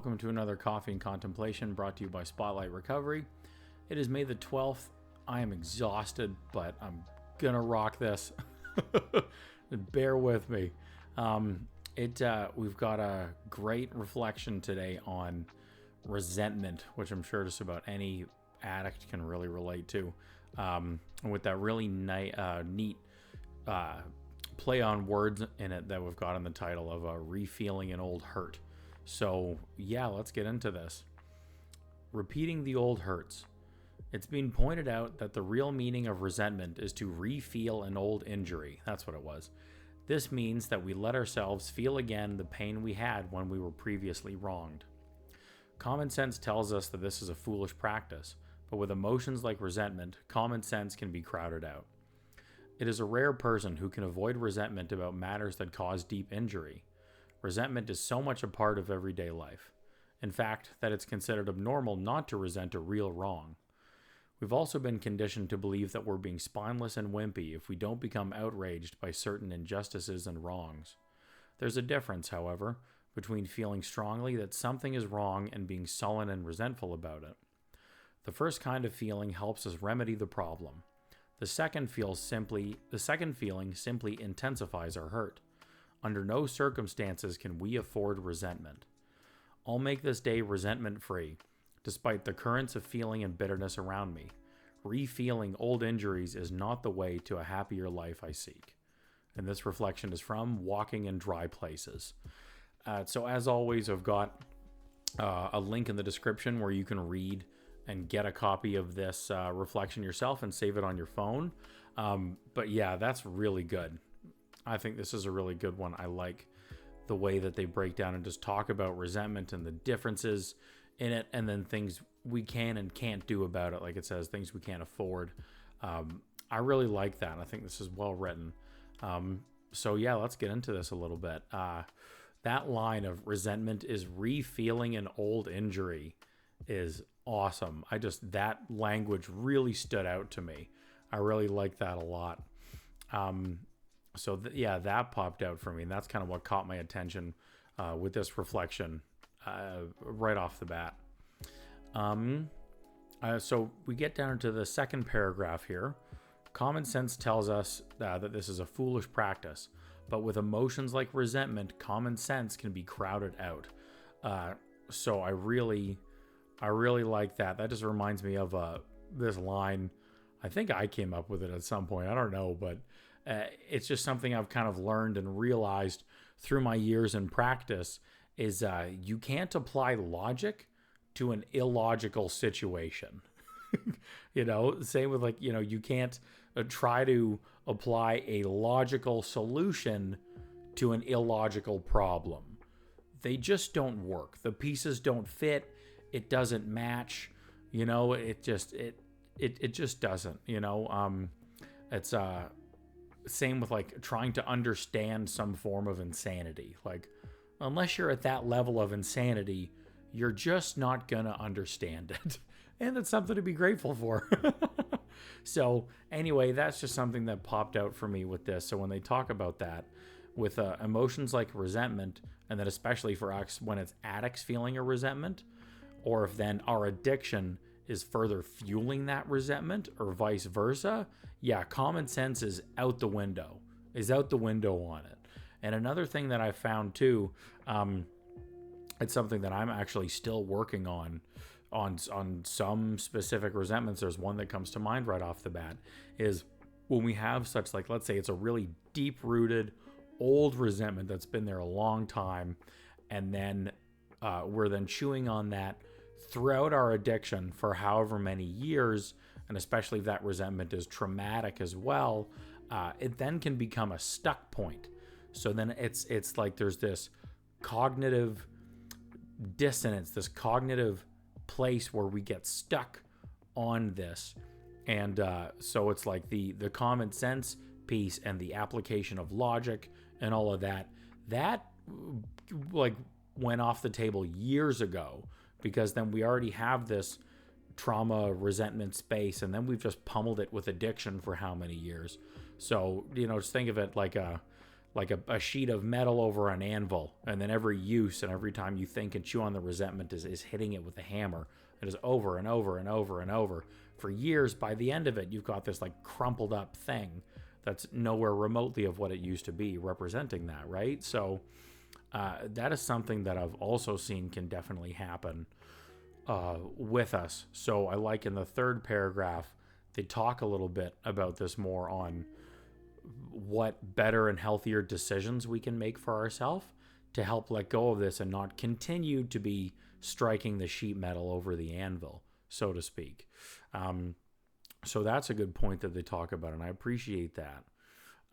Welcome to another Coffee and Contemplation brought to you by Spotlight Recovery. It is May the 12th. I am exhausted, but I'm gonna rock this. Bear with me. We've got a great reflection today on resentment, which I'm sure just about any addict can really relate to. With that really neat play on words in it that we've got in the title of Refeeling an Old Hurt. So yeah, let's get into this. Repeating the old hurts. It's been pointed out that the real meaning of resentment is to refeel an old injury. That's what it was. This means that we let ourselves feel again the pain we had when we were previously wronged. Common sense tells us that this is a foolish practice, but with emotions like resentment, common sense can be crowded out. It is a rare person who can avoid resentment about matters that cause deep injury. Resentment is so much a part of everyday life. In fact, that it's considered abnormal not to resent a real wrong. We've also been conditioned to believe that we're being spineless and wimpy if we don't become outraged by certain injustices and wrongs. There's a difference, however, between feeling strongly that something is wrong and being sullen and resentful about it. The first kind of feeling helps us remedy the problem. The second feeling simply intensifies our hurt. Under no circumstances can we afford resentment. I'll make this day resentment-free, despite the currents of feeling and bitterness around me. Refeeling old injuries is not the way to a happier life I seek. And this reflection is from Walking in Dry Places. So as always, I've got a link in the description where you can read and get a copy of this reflection yourself and save it on your phone. But yeah, that's really good. I think this is a really good one. I like the way that they break down and just talk about resentment and the differences in it, and then things we can and can't do about it. Like it says, things we can't afford. I really like that. I think this is well written. So yeah, let's get into this a little bit. That line of resentment is refeeling an old injury is awesome. That language really stood out to me. I really like that a lot. That popped out for me, and that's kind of what caught my attention with this reflection right off the bat. So we get down to the second paragraph here. Common sense tells us that this is a foolish practice, but with emotions like resentment, common sense can be crowded out. So I really like that. That just reminds me of this line. I think I came up with it at some point. I don't know, but it's just something I've kind of learned and realized through my years in practice is you can't apply logic to an illogical situation. Same with you can't try to apply a logical solution to an illogical problem. They just don't work. The pieces don't fit. It doesn't match. It just doesn't. It's same with trying to understand some form of insanity. Unless you're at that level of insanity, you're just not gonna understand it. And it's something to be grateful for. So anyway, that's just something that popped out for me with this. So when they talk about that with emotions like resentment, and then especially for us when it's addicts feeling a resentment, or if then our addiction is further fueling that resentment or vice versa, yeah, common sense is out the window on it. And another thing that I found too, it's something that I'm actually still working on some specific resentments. There's one that comes to mind right off the bat is when we have such let's say it's a really deep rooted old resentment that's been there a long time. And then we're then chewing on that throughout our addiction for however many years, and especially if that resentment is traumatic as well, it then can become a stuck point. So then it's like there's this cognitive dissonance, this cognitive place where we get stuck on this. And so it's like the common sense piece and the application of logic and all of that went off the table years ago, because then we already have this trauma resentment space, and then we've just pummeled it with addiction for how many years. So just think of it like like a sheet of metal over an anvil, and then every use and every time you think and chew on the resentment is hitting it with a hammer. It is over and over and over and over for years. By the end of it, you've got this like crumpled up thing that's nowhere remotely of what it used to be, representing that, right? So that is something that I've also seen can definitely happen with us. So I like in the third paragraph, they talk a little bit about this more on what better and healthier decisions we can make for ourselves to help let go of this and not continue to be striking the sheet metal over the anvil, so to speak. So that's a good point that they talk about, and I appreciate that.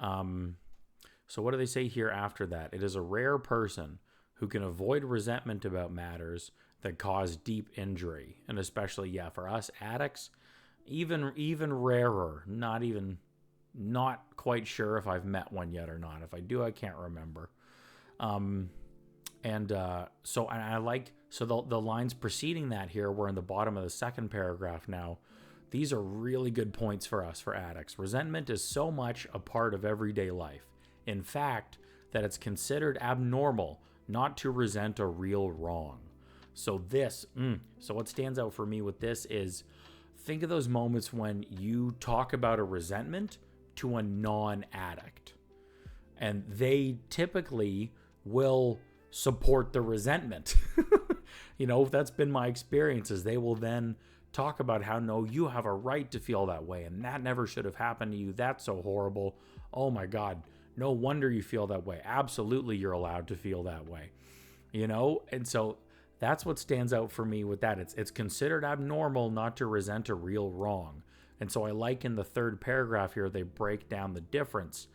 So what do they say here after that? It is a rare person who can avoid resentment about matters that cause deep injury. And especially, for us addicts, even rarer. Not quite sure if I've met one yet or not. If I do, I can't remember. So the lines preceding that here, we're in the bottom of the second paragraph now. These are really good points for us, for addicts. Resentment is so much a part of everyday life. In fact, that it's considered abnormal not to resent a real wrong. So what stands out for me with this is, think of those moments when you talk about a resentment to a non-addict. And they typically will support the resentment. That's been my experience, is they will then talk about how, no, you have a right to feel that way, and that never should have happened to you. That's so horrible. Oh my God, no wonder you feel that way. Absolutely, you're allowed to feel that way. And so that's what stands out for me with that. It's considered abnormal not to resent a real wrong. And so I like in the third paragraph here, they break down the difference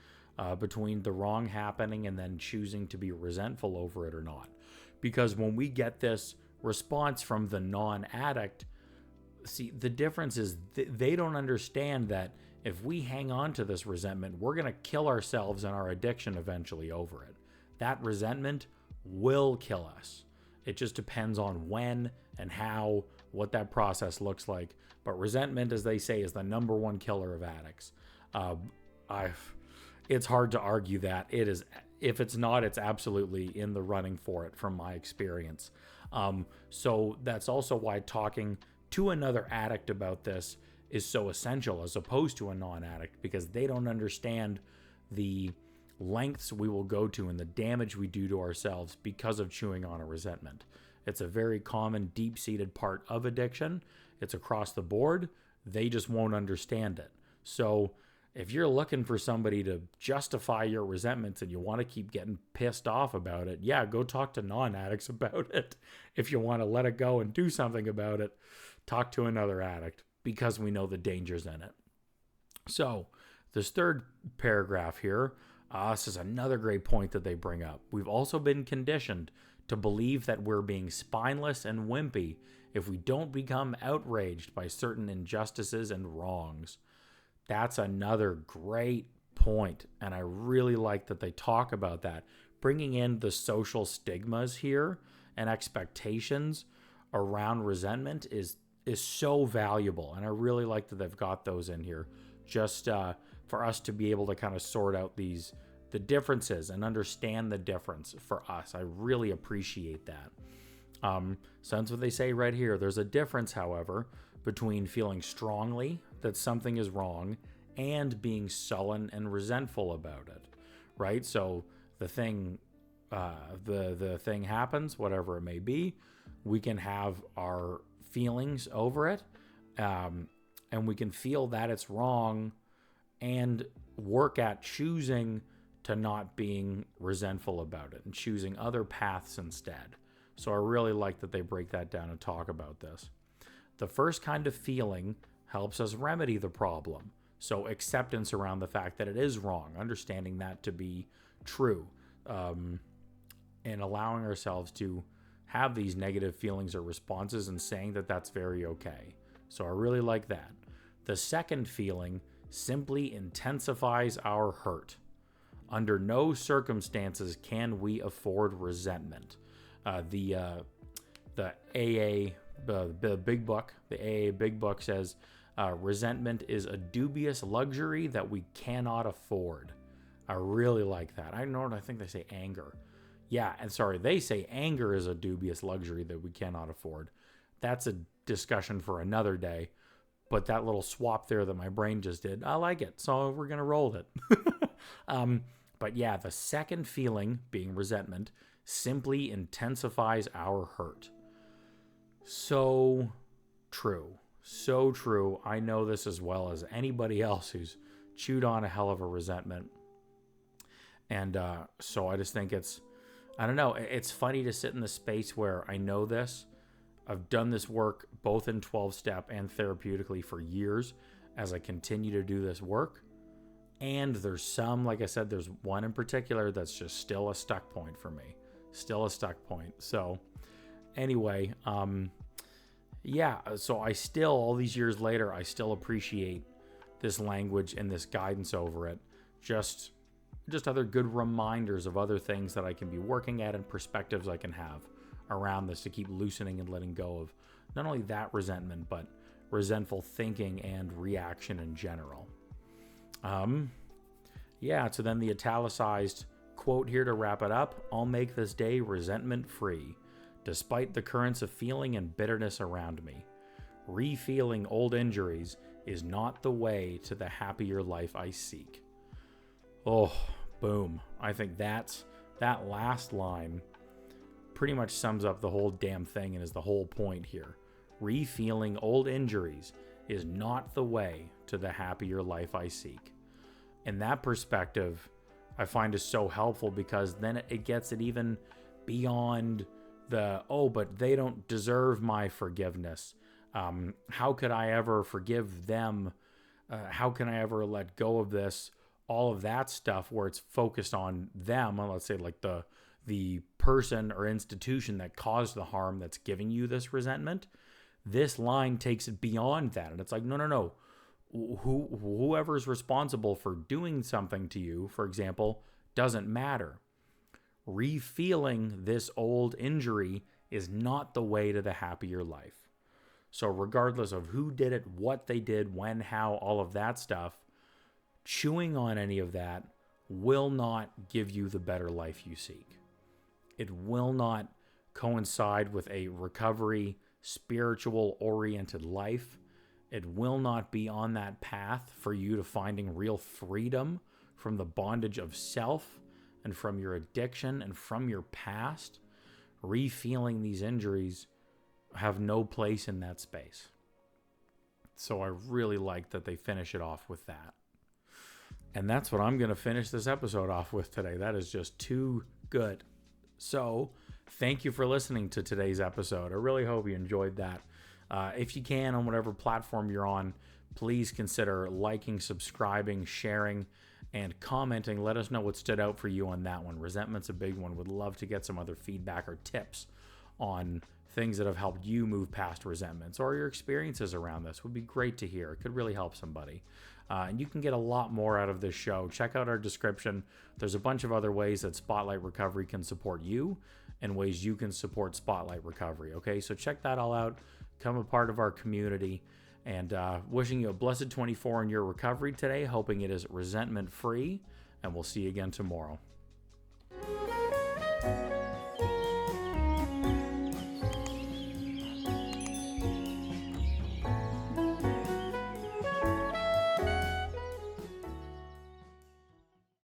between the wrong happening and then choosing to be resentful over it or not. Because when we get this response from the non-addict, see, the difference is they don't understand that if we hang on to this resentment, we're going to kill ourselves and our addiction eventually over it. That resentment will kill us. It just depends on when and how, what that process looks like. But resentment, as they say, is the number one killer of addicts. It's hard to argue that. It is. If it's not, it's absolutely in the running for it from my experience. So that's also why talking to another addict about this is so essential, as opposed to a non-addict, because they don't understand the lengths we will go to and the damage we do to ourselves because of chewing on a resentment. It's a very common, deep-seated part of addiction. It's across the board. They just won't understand it. So if you're looking for somebody to justify your resentments and you want to keep getting pissed off about it, go talk to non-addicts about it. If you want to let it go and do something about it, talk to another addict, because we know the dangers in it. So this third paragraph here, this is another great point that they bring up. We've also been conditioned to believe that we're being spineless and wimpy if we don't become outraged by certain injustices and wrongs. That's another great point, and I really like that they talk about that. Bringing in the social stigmas here and expectations around resentment is so valuable, and I really like that they've got those in here, just for us to be able to kind of sort out the differences and understand the difference for us. I really appreciate that. So that's what they say right here. There's a difference, however, between feeling strongly that something is wrong and being sullen and resentful about it, right? So the thing happens, whatever it may be. We can have our feelings over it, and we can feel that it's wrong and work at choosing to not being resentful about it and choosing other paths instead. So I really like that they break that down and talk about this. The first kind of feeling helps us remedy the problem. So acceptance around the fact that it is wrong, understanding that to be true, and allowing ourselves to have these negative feelings or responses and saying that that's very okay. So I really like that. The second feeling simply intensifies our hurt. Under no circumstances can we afford resentment. The AA Big Book, the AA Big Book says, resentment is a dubious luxury that we cannot afford. I really like that. I think they say anger. Yeah, and sorry, they say anger is a dubious luxury that we cannot afford. That's a discussion for another day. But that little swap there that my brain just did, I like it. So we're going to roll with it. But yeah, the second feeling, being resentment, simply intensifies our hurt. So true. So true. I know this as well as anybody else who's chewed on a hell of a resentment. And so I just think I don't know, it's funny to sit in the space where I know this. I've done this work both in 12-step and therapeutically for years as I continue to do this work. And there's some, like I said, there's one in particular that's just still a stuck point for me. Still a stuck point. So anyway, yeah, so I still, all these years later, I still appreciate this language and this guidance over it. Just other good reminders of other things that I can be working at and perspectives I can have around this to keep loosening and letting go of not only that resentment, but resentful thinking and reaction in general. Yeah, so then the italicized quote here to wrap it up: I'll make this day resentment free, despite the currents of feeling and bitterness around me. Re-feeling old injuries is not the way to the happier life I seek. Oh, boom. I think that last line pretty much sums up the whole damn thing and is the whole point here. Re-feeling old injuries is not the way to the happier life I seek. And that perspective I find is so helpful, because then it gets it even beyond but they don't deserve my forgiveness. How could I ever forgive them? How can I ever let go of this? All of that stuff where it's focused on them, let's say like the person or institution that caused the harm that's giving you this resentment. This line takes it beyond that. And it's like, no. Whoever's responsible for doing something to you, for example, doesn't matter. Re-feeling this old injury is not the way to the happier life. So regardless of who did it, what they did, when, how, all of that stuff, chewing on any of that will not give you the better life you seek. It will not coincide with a recovery, spiritual-oriented life. It will not be on that path for you to finding real freedom from the bondage of self and from your addiction and from your past. Re-feeling these injuries have no place in that space. So I really like that they finish it off with that. And that's what I'm going to finish this episode off with today. That is just too good. So thank you for listening to today's episode. I really hope you enjoyed that. If you can, on whatever platform you're on, please consider liking, subscribing, sharing, and commenting. Let us know what stood out for you on that one. Resentment's a big one. Would love to get some other feedback or tips on things that have helped you move past resentments, or your experiences around this. Would be great to hear. It could really help somebody. And you can get a lot more out of this show. Check out our description. There's a bunch of other ways that Spotlight Recovery can support you and ways you can support Spotlight Recovery. Okay, so check that all out. Become a part of our community. And wishing you a blessed 24 in your recovery today. Hoping it is resentment free. And we'll see you again tomorrow.